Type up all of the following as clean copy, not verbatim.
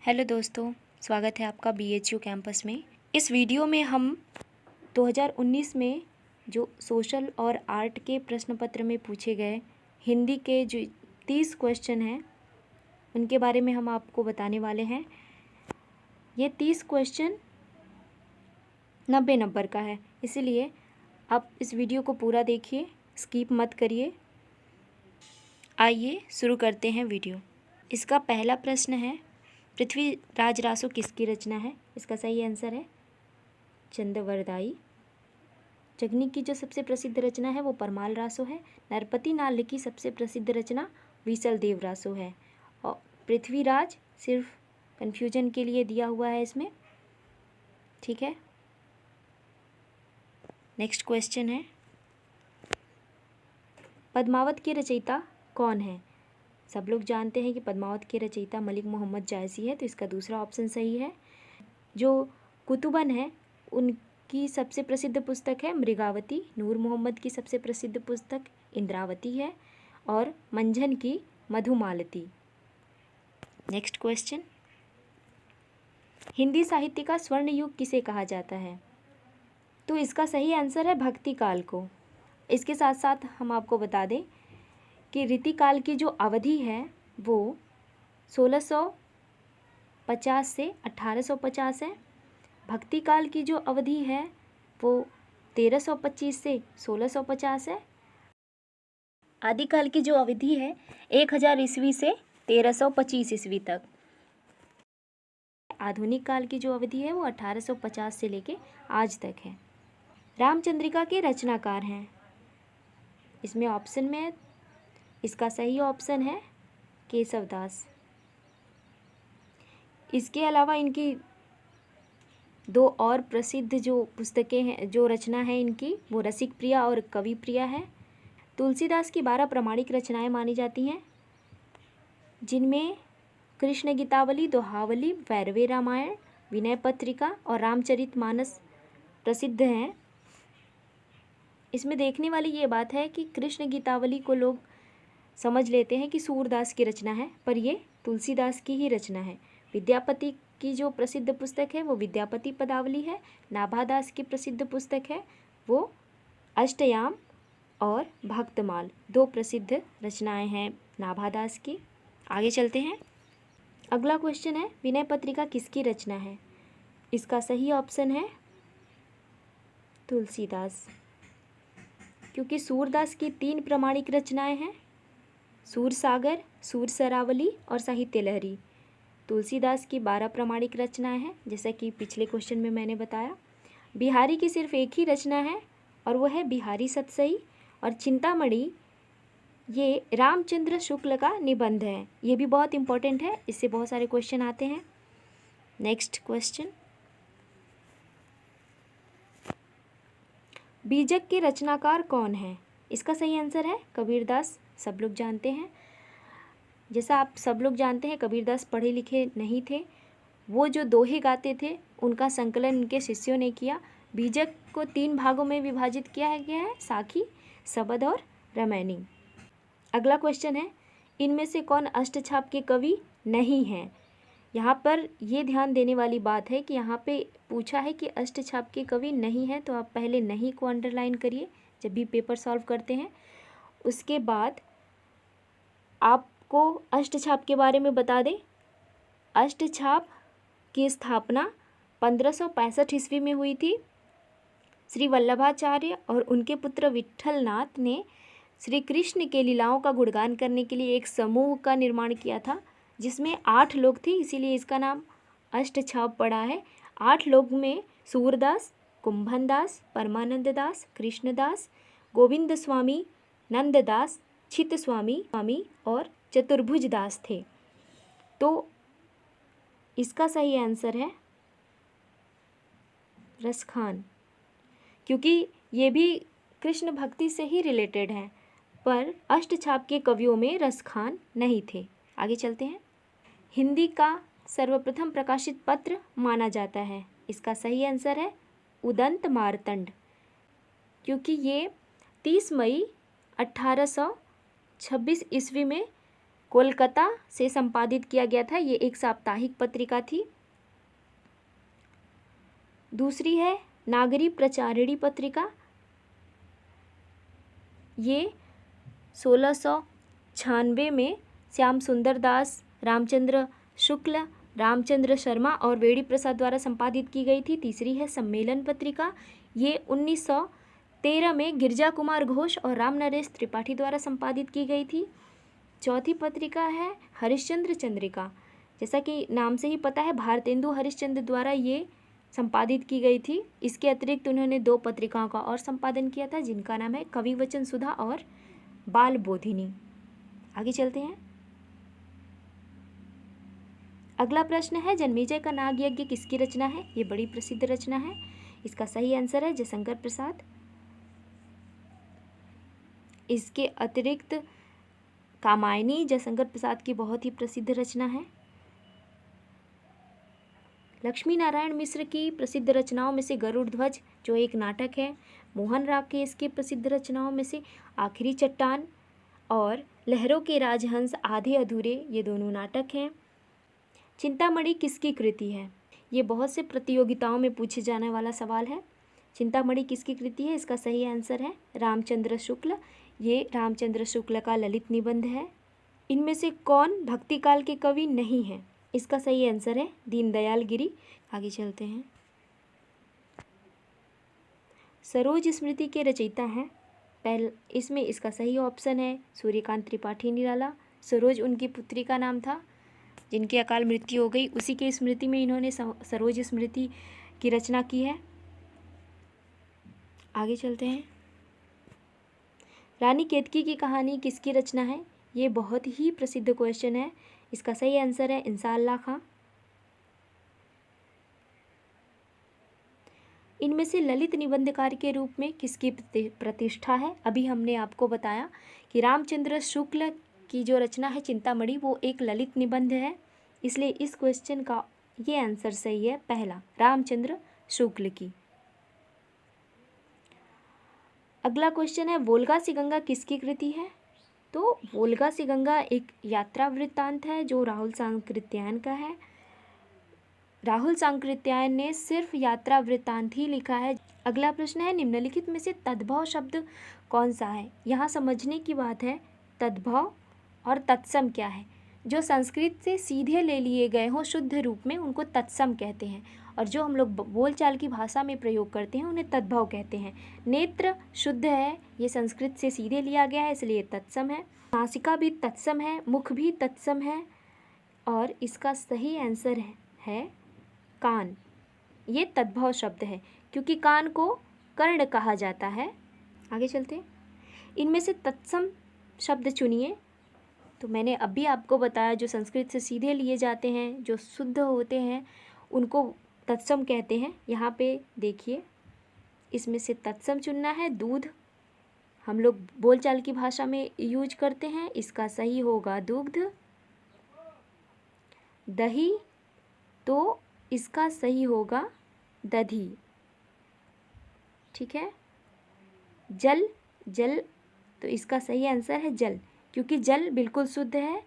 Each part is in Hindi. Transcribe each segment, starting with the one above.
हेलो दोस्तों, स्वागत है आपका BHU कैंपस में। इस वीडियो में हम 2019 में जो सोशल और आर्ट के प्रश्न पत्र में पूछे गए हिंदी के जो 30 क्वेश्चन हैं उनके बारे में हम आपको बताने वाले हैं। ये 30 क्वेश्चन 90 नंबर का है, इसीलिए आप इस वीडियो को पूरा देखिए, स्किप मत करिए। आइए शुरू करते हैं वीडियो। इसका पहला प्रश्न है, पृथ्वीराज रासो किसकी रचना है? इसका सही आंसर है चंदवरदाई। जगनी की जो सबसे प्रसिद्ध रचना है वो परमाल रासो है। नरपति नाल की सबसे प्रसिद्ध रचना वीसलदेव रासो है। और पृथ्वीराज सिर्फ कन्फ्यूजन के लिए दिया हुआ है इसमें, ठीक है। नेक्स्ट क्वेश्चन है, पद्मावत के रचयिता कौन है? सब लोग जानते हैं कि पद्मावत के रचयिता मलिक मोहम्मद जायसी है, तो इसका दूसरा ऑप्शन सही है। जो कुतुबन है उनकी सबसे प्रसिद्ध पुस्तक है मृगावती। नूर मोहम्मद की सबसे प्रसिद्ध पुस्तक इंद्रावती है और मंझन की मधुमालती। नेक्स्ट क्वेश्चन, हिंदी साहित्य का स्वर्ण युग किसे कहा जाता है? तो इसका सही आंसर है भक्ति काल को। इसके साथ साथ हम आपको बता दें कि रीतिकाल की जो अवधि है वो 1650 से 1850 है। भक्ति काल की जो अवधि है वो 1325 से 1650 है। आदिकाल की जो अवधि है 1000 ईस्वी से 1325 ईस्वी तक। आधुनिक काल की जो अवधि है वो 1850 से लेके आज तक है। रामचंद्रिका के रचनाकार हैं, इसमें ऑप्शन में इसका सही ऑप्शन है केशवदास। इसके अलावा इनकी दो और प्रसिद्ध जो पुस्तकें हैं, जो रचना है इनकी, वो रसिक प्रिया और कवि प्रिया है। तुलसीदास की 12 प्रामाणिक रचनाएं मानी जाती हैं, जिनमें कृष्ण गीतावली, दोहावली, वैरवे रामायण, विनय पत्रिका और रामचरितमानस प्रसिद्ध हैं। इसमें देखने वाली ये बात है कि कृष्ण गीतावली को लोग समझ लेते हैं कि सूरदास की रचना है, पर ये तुलसीदास की ही रचना है। विद्यापति की जो प्रसिद्ध पुस्तक है वो विद्यापति पदावली है। नाभादास की प्रसिद्ध पुस्तक है वो अष्टयाम और भक्तमाल, दो प्रसिद्ध रचनाएं हैं नाभादास की। आगे चलते हैं। अगला क्वेश्चन है, विनय पत्रिका किसकी रचना है? इसका सही ऑप्शन है तुलसीदास, क्योंकि सूरदास की 3 प्रामाणिक रचनाएं हैं, सूरसागर, सूरसरावली और साहित्य लहरी। तुलसीदास की 12 प्रामाणिक रचनाएं हैं, जैसा कि पिछले क्वेश्चन में मैंने बताया। बिहारी की सिर्फ एक ही रचना है और वो है बिहारी सतसई। और चिंतामणि ये रामचंद्र शुक्ल का निबंध है, ये भी बहुत इंपॉर्टेंट है, इससे बहुत सारे क्वेश्चन आते हैं। नेक्स्ट क्वेश्चन, बीजक के रचनाकार कौन है? इसका सही आंसर है कबीरदास। सब लोग जानते हैं, जैसा आप सब लोग जानते हैं कबीरदास पढ़े लिखे नहीं थे, वो जो दोहे गाते थे उनका संकलन उनके शिष्यों ने किया। बीजक को 3 भागों में विभाजित किया गया है, साखी, सबद और रमैनी। अगला क्वेश्चन है, इनमें से कौन अष्टछाप के कवि नहीं हैं? यहाँ पर ये ध्यान देने वाली बात है कि यहाँ पे पूछा है कि अष्टछाप के कवि नहीं हैं, तो आप पहले नहीं को अंडरलाइन करिए जब भी पेपर सॉल्व करते हैं। उसके बाद आपको अष्टछाप के बारे में बता दें, अष्टछाप की स्थापना 1565 ईस्वी में हुई थी। श्री वल्लभाचार्य और उनके पुत्र विट्ठलनाथ ने श्री कृष्ण के लीलाओं का गुणगान करने के लिए एक समूह का निर्माण किया था, जिसमें 8 लोग थे, इसीलिए इसका नाम अष्टछाप पड़ा है। 8 लोग में सूरदास, कुंभनदास, परमानंद दास, कृष्णदास, गोविंद स्वामी, नंददास, चित स्वामी और चतुर्भुज दास थे। तो इसका सही आंसर है रसखान, क्योंकि ये भी कृष्ण भक्ति से ही रिलेटेड हैं, पर अष्टछाप के कवियों में रसखान नहीं थे। आगे चलते हैं। हिंदी का सर्वप्रथम प्रकाशित पत्र माना जाता है, इसका सही आंसर है उदंत मार्तंड, क्योंकि ये 30 मई 1826 ईस्वी में कोलकाता से संपादित किया गया था। ये एक साप्ताहिक पत्रिका थी। दूसरी है नागरी प्रचारिणी पत्रिका। ये 1696 में श्याम सुंदर दास, रामचंद्र शुक्ल, रामचंद्र शर्मा और वेणी प्रसाद द्वारा संपादित की गई थी। तीसरी है सम्मेलन पत्रिका। ये 1913 में गिरजा कुमार घोष और राम नरेश त्रिपाठी द्वारा संपादित की गई थी। चौथी पत्रिका है हरिश्चंद्र चंद्रिका। जैसा कि नाम से ही पता है, भारतेंदु हरिश्चंद्र द्वारा ये संपादित की गई थी। इसके अतिरिक्त उन्होंने 2 पत्रिकाओं का और संपादन किया था, जिनका नाम है कवि वचन सुधा और बाल बोधिनी। आगे चलते हैं। अगला प्रश्न है जन्मेजय का नाग यज्ञ किसकी रचना है? ये बड़ी प्रसिद्ध रचना है। इसका सही आंसर है जयशंकर प्रसाद। इसके अतिरिक्त कामायनी जयशंकर प्रसाद की बहुत ही प्रसिद्ध रचना है। लक्ष्मी नारायण मिश्र की प्रसिद्ध रचनाओं में से गरुड़ ध्वज जो एक नाटक है, मोहन राकेश की प्रसिद्ध रचनाओं में से आखिरी चट्टान और लहरों के राजहंस आधे अधूरे, ये दोनों नाटक हैं। चिंतामणि किसकी कृति है? ये बहुत से प्रतियोगिताओं में पूछे जाने वाला सवाल है। चिंतामणि किसकी कृति है? इसका सही आंसर है रामचंद्र शुक्ल। ये रामचंद्र शुक्ल का ललित निबंध है। इनमें से कौन भक्तिकाल के कवि नहीं है? इसका सही आंसर है दीनदयाल गिरी। आगे चलते हैं। सरोज स्मृति के रचयिता हैं इसमें इसका सही ऑप्शन है सूर्यकांत त्रिपाठी निराला। सरोज उनकी पुत्री का नाम था जिनकी अकाल मृत्यु हो गई, उसी के स्मृति में इन्होंने सरोज स्मृति की रचना की है। आगे चलते हैं। रानी केतकी की कहानी किसकी रचना है? ये बहुत ही प्रसिद्ध क्वेश्चन है। इसका सही आंसर है इंसाअल्लाह खां। इनमें से ललित निबंधकार के रूप में किसकी प्रतिष्ठा है? अभी हमने आपको बताया कि रामचंद्र शुक्ल की जो रचना है चिंतामणि वो एक ललित निबंध है, इसलिए इस क्वेश्चन का ये आंसर सही है पहला, रामचंद्र शुक्ल की। अगला क्वेश्चन है वोल्गा सी गंगा किसकी कृति है? तो वोल्गा सी गंगा एक यात्रा वृत्तांत है जो राहुल सांकृत्यायन का है। राहुल सांकृत्यायन ने सिर्फ यात्रा वृत्तांत ही लिखा है। अगला प्रश्न है निम्नलिखित में से तद्भव शब्द कौन सा है? यहाँ समझने की बात है तद्भव और तत्सम क्या है। जो संस्कृत से सीधे ले लिए गए हों शुद्ध रूप में उनको तत्सम कहते हैं, और जो हम लोग बोलचाल की भाषा में प्रयोग करते हैं उन्हें तद्भव कहते हैं। नेत्र शुद्ध है, ये संस्कृत से सीधे लिया गया है इसलिए तत्सम है। नासिका भी तत्सम है, मुख भी तत्सम है, और इसका सही आंसर है कान। ये तद्भव शब्द है क्योंकि कान को कर्ण कहा जाता है। आगे चलते हैं। इनमें से तत्सम शब्द चुनिए। तो मैंने अभी आपको बताया जो संस्कृत से सीधे लिए जाते हैं, जो शुद्ध होते हैं, उनको तत्सम कहते हैं। यहाँ पे देखिए, इसमें से तत्सम चुनना है। दूध हम लोग बोलचाल की भाषा में यूज करते हैं, इसका सही होगा दुग्ध। दही तो इसका सही होगा दधी। ठीक है। जल, जल तो इसका सही आंसर है जल, क्योंकि जल बिल्कुल शुद्ध है।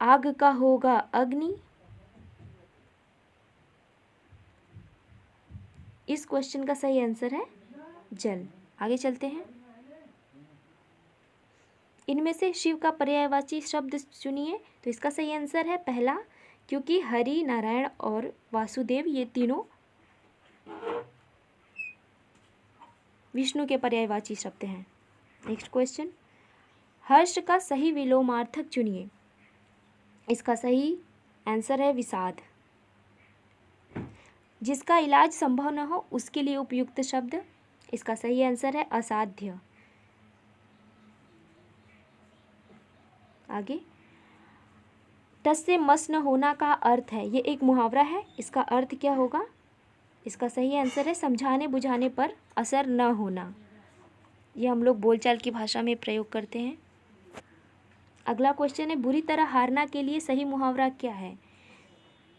आग का होगा अग्नि। इस क्वेश्चन का सही आंसर है जल। आगे चलते हैं। इनमें से शिव का पर्यायवाची शब्द चुनिए। तो इसका सही आंसर है पहला, क्योंकि हरि, नारायण और वासुदेव ये तीनों विष्णु के पर्यायवाची शब्द हैं। नेक्स्ट क्वेश्चन, हर्ष का सही विलोमार्थक चुनिए। इसका सही आंसर है विषाद। जिसका इलाज संभव न हो उसके लिए उपयुक्त शब्द, इसका सही आंसर है असाध्य। आगे, टस से मस न होना का अर्थ है, ये एक मुहावरा है, इसका अर्थ क्या होगा? इसका सही आंसर है समझाने बुझाने पर असर न होना। ये हम लोग बोलचाल की भाषा में प्रयोग करते हैं। अगला क्वेश्चन है बुरी तरह हारना के लिए सही मुहावरा क्या है?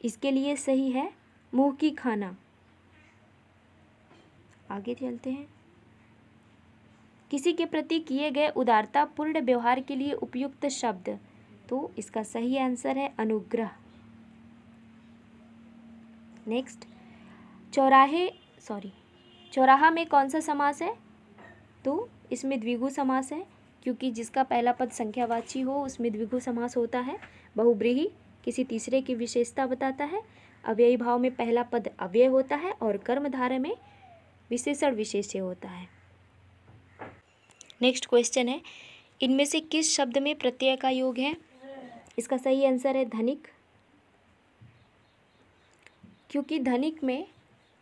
इसके लिए सही है मुंह की खाना। आगे चलते हैं। किसी के प्रति किए गए उदारता पूर्ण व्यवहार के लिए उपयुक्त शब्द, तो इसका सही आंसर है अनुग्रह। नेक्स्ट, चौराहा में कौन सा समास है? तो इसमें द्विगु समास है, क्योंकि जिसका पहला पद संख्यावाची हो उसमें द्विगु समास होता है। बहुब्रीहि किसी तीसरे की विशेषता बताता है। अव्ययी भाव में पहला पद अव्यय होता है और कर्मधारय में विशेषण विशेष्य होता है। नेक्स्ट क्वेश्चन है, इनमें से किस शब्द में प्रत्यय का योग है? इसका सही आंसर है धनिक, क्योंकि धनिक में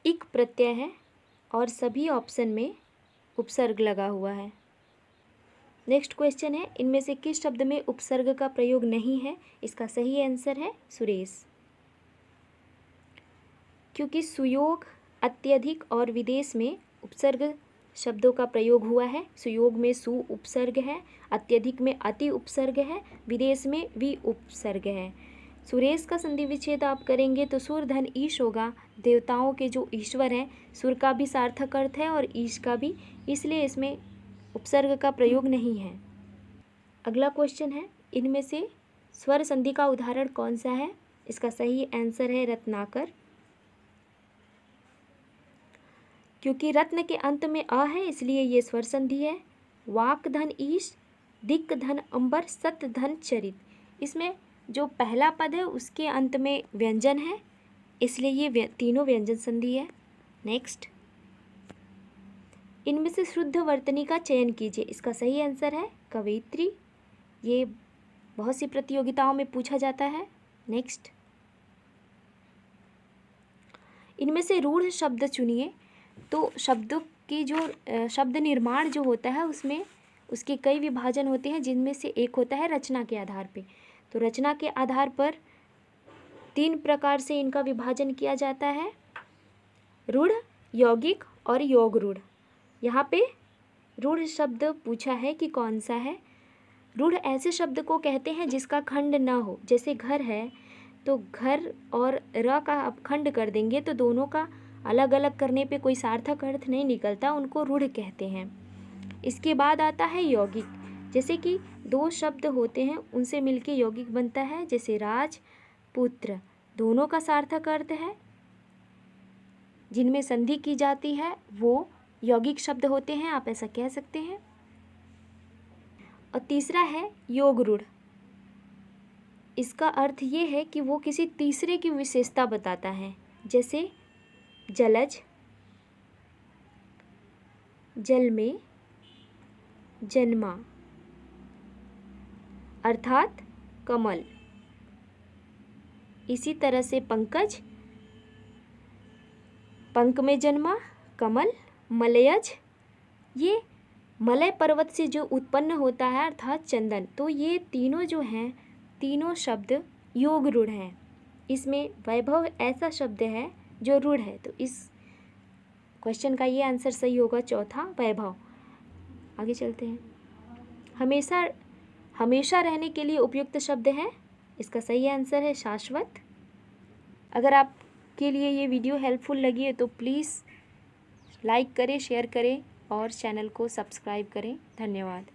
इक प्रत्यय है और सभी ऑप्शन में उपसर्ग लगा हुआ है। नेक्स्ट क्वेश्चन है, इनमें से किस शब्द में उपसर्ग का प्रयोग नहीं है? इसका सही आंसर है सुरेश, क्योंकि सुयोग, अत्यधिक और विदेश में उपसर्ग शब्दों का प्रयोग हुआ है। सुयोग में सु उपसर्ग है, अत्यधिक में अति उपसर्ग है, विदेश में वि उपसर्ग है। सुरेश का संधि विच्छेद आप करेंगे तो सुर धन ईश होगा। देवताओं के जो ईश्वर हैं, सुर का भी सार्थक अर्थ है और ईश का भी, इसलिए इसमें उपसर्ग का प्रयोग नहीं है। अगला क्वेश्चन है, इनमें से स्वर संधि का उदाहरण कौन सा है? इसका सही आंसर है रत्नाकर, क्योंकि रत्न के अंत में अ है इसलिए ये स्वर संधि है। वाक धन ईश, दिक् धन अंबर, सत धन चरित, इसमें जो पहला पद है उसके अंत में व्यंजन है, इसलिए ये तीनों व्यंजन संधि है। नेक्स्ट, इनमें से शुद्ध वर्तनी का चयन कीजिए। इसका सही आंसर है कवयित्री, ये बहुत सी प्रतियोगिताओं में पूछा जाता है। नेक्स्ट, इनमें से रूढ़ शब्द चुनिए। तो शब्दों की जो शब्द निर्माण जो होता है उसमें उसके कई विभाजन होते हैं, जिनमें से एक होता है रचना के आधार पे। तो रचना के आधार पर 3 प्रकार से इनका विभाजन किया जाता है, रूढ़, यौगिक और योग रूढ़। यहाँ पे रूढ़ शब्द पूछा है कि कौन सा है। रूढ़ ऐसे शब्द को कहते हैं जिसका खंड ना हो, जैसे घर है तो घर और र का आप खंड कर देंगे तो दोनों का अलग अलग करने पे कोई सार्थक अर्थ नहीं निकलता, उनको रूढ़ कहते हैं। इसके बाद आता है यौगिक, जैसे कि 2 शब्द होते हैं उनसे मिलके यौगिक बनता है, जैसे राज, पुत्र, दोनों का सार्थक अर्थ है, जिनमें संधि की जाती है वो यौगिक शब्द होते हैं, आप ऐसा कह सकते हैं। और तीसरा है योग रूढ़। इसका अर्थ ये है कि वो किसी तीसरे की विशेषता बताता है, जैसे जलज, जल में, जन्मा, अर्थात कमल। इसी तरह से पंकज, पंक में जन्मा, कमल, मलयज, ये मलय पर्वत से जो उत्पन्न होता है अर्थात चंदन। तो ये तीनों जो हैं, तीनों शब्द योग रूढ़ हैं। इसमें वैभव ऐसा शब्द है जो रूढ़ है, तो इस क्वेश्चन का ये आंसर सही होगा चौथा, वैभव। आगे चलते हैं। हमेशा रहने के लिए उपयुक्त शब्द है, इसका सही आंसर है शाश्वत। अगर आपके लिए ये वीडियो हेल्पफुल लगी है तो प्लीज़ लाइक करें, शेयर करें और चैनल को सब्सक्राइब करें। धन्यवाद।